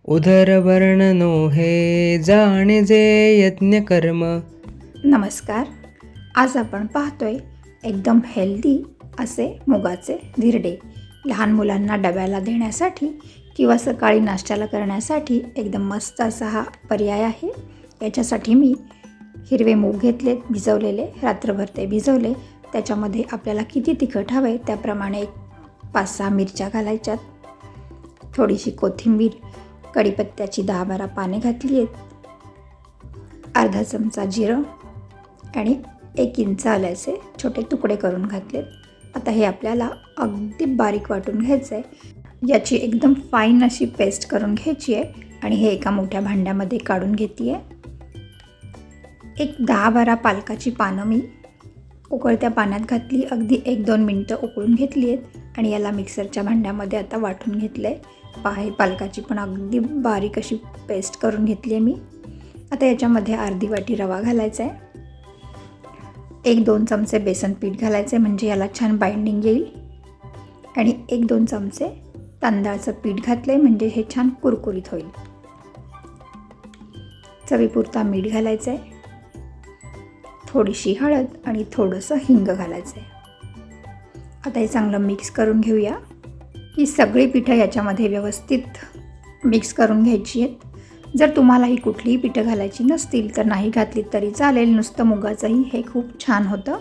उदरवर्णनो हे जाणे जे यज्ञकर्म। नमस्कार. आज आपण पाहतोय एकदम हेल्दी असे मुगाचे धिरडे. लहान मुलांना डब्याला देण्यासाठी किंवा सकाळी नाश्त्याला करण्यासाठी एकदम मस्त असा हा पर्याय आहे. याच्यासाठी मी हिरवे मूग घेतलेत भिजवलेले, रात्रभर ते भिजवले. त्याच्यामध्ये आपल्याला किती तिखट हवे त्याप्रमाणे 5-6 मिरच्या घालायच्यात, थोडीशी कोथिंबीर, कढीपत्त्याची 10-12 पाने घातली आहेत, अर्धा चमचा जिरं आणि 1 इंच आल्याचे छोटे तुकडे करून घातलेत. आता हे आपल्याला अगदी बारीक वाटून घ्यायचं आहे. याची एकदम फाईन अशी पेस्ट करून घ्यायची आहे आणि हे एका मोठ्या भांड्यामध्ये काढून घेते आहे. 10-12 पालकाची पानं मी उकळत्या पाण्यात घातली, अगदी 1-2 मिनटं उकळून घेतली आहेत आणि याला मिक्सरच्या भांड्यामध्ये आता वाटून घेतलं आहे. हे पालकाची पण अगदी बारीक अशी पेस्ट करून घेतली आहे मी. आता याच्यामध्ये अर्धी वाटी रवा घालायचा आहे, 1-2 चमचे बेसन पीठ घालायचं आहे म्हणजे याला छान बाइंडिंग येईल आणि 1-2 चमचे तांदळाचं पीठ घातलं आहे म्हणजे हे छान कुरकुरीत होईल. चवीपुरता मीठ घालायचं आहे, थोडीशी हळद आणि थोडंसं हिंग घालायचं आहे. आता हे चांगलं मिक्स करून घेऊया. ही सगळी पिठं याच्यामध्ये व्यवस्थित मिक्स करून घ्यायची आहेत. जर तुम्हाला ही कुठलीही पिठं घालायची नसतील तर नाही घातली तरी चालेल, नुसतं मुगाचंही हे खूप छान होतं.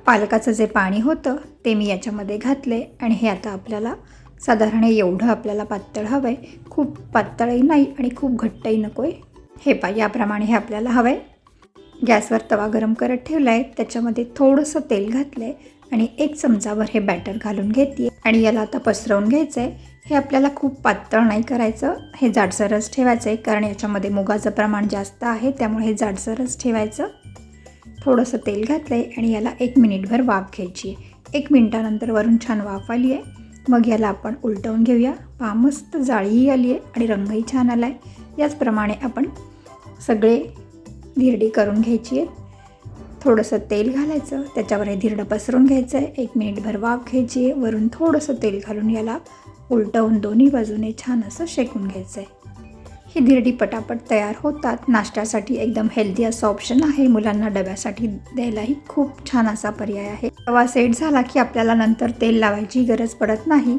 पालकाचं जे पाणी होतं ते मी याच्यामध्ये घातले आणि हे आता आपल्याला साधारण एवढं आपल्याला पातळ हवं आहे. खूप पातळही नाही आणि खूप घट्टही नको आहे. हे याप्रमाणे हे आपल्याला हवं आहे. गॅसवर तवा गरम करत ठेवला आहे, त्याच्यामध्ये थोडंसं तेल घातलं आहे आणि 1 चमचावर हे बॅटर घालून घेते आणि याला आता पसरवून घ्यायचं आहे. हे आपल्याला खूप पातळ नाही करायचं, हे जाडसरच ठेवायचं आहे कारण याच्यामध्ये मुगाचं प्रमाण जास्त आहे त्यामुळे हे जाडसरच ठेवायचं. थोडंसं तेल घातलं आहे आणि याला 1 मिनिटभर वाफ घ्यायची आहे. 1 मिनिटानंतर वरून छान वाफ आली आहे. मग याला आपण उलटवून घेऊया. पहा मस्त जाळीही आली आहे आणि रंगही छान आला आहे. याचप्रमाणे आपण सगळे धिरडी करून घ्यायची आहे. थोडंसं तेल घालायचं, त्याच्यावर हे धिरडं पसरून घ्यायचं आहे, 1 मिनिटभर वाफ घ्यायची आहे, वरून थोडंसं तेल घालून याला उलटवून दोन्ही बाजूने छान असं शेकून घ्यायचं आहे. ही धिरडी पटापट तयार होतात. नाश्त्यासाठी एकदम हेल्दी असं ऑप्शन आहे. मुलांना डब्यासाठी द्यायलाही खूप छान असा पर्याय आहे. तवा सेट झाला की आपल्याला नंतर तेल लावायची गरज पडत नाही.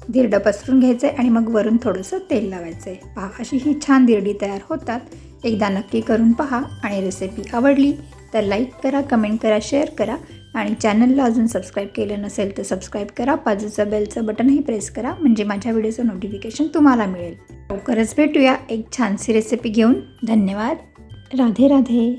धिरडं पसरून घ्यायचं आहे आणि मग वरून थोडंसं तेल लावायचं आहे. पहा अशी ही छान धिरडी तयार होतात. एकदा नक्की करून पहा आणि रेसिपी आवडली तर लाईक करा, कमेंट करा, शेअर करा आणि चॅनलला अजून सबस्क्राईब केलं नसेल तर सबस्क्राईब करा. बाजूचं बेलचं बटनही प्रेस करा म्हणजे माझ्या व्हिडिओचं नोटिफिकेशन तुम्हाला मिळेल. लवकरच भेटूया एक छानशी रेसिपी घेऊन. धन्यवाद. राधे राधे.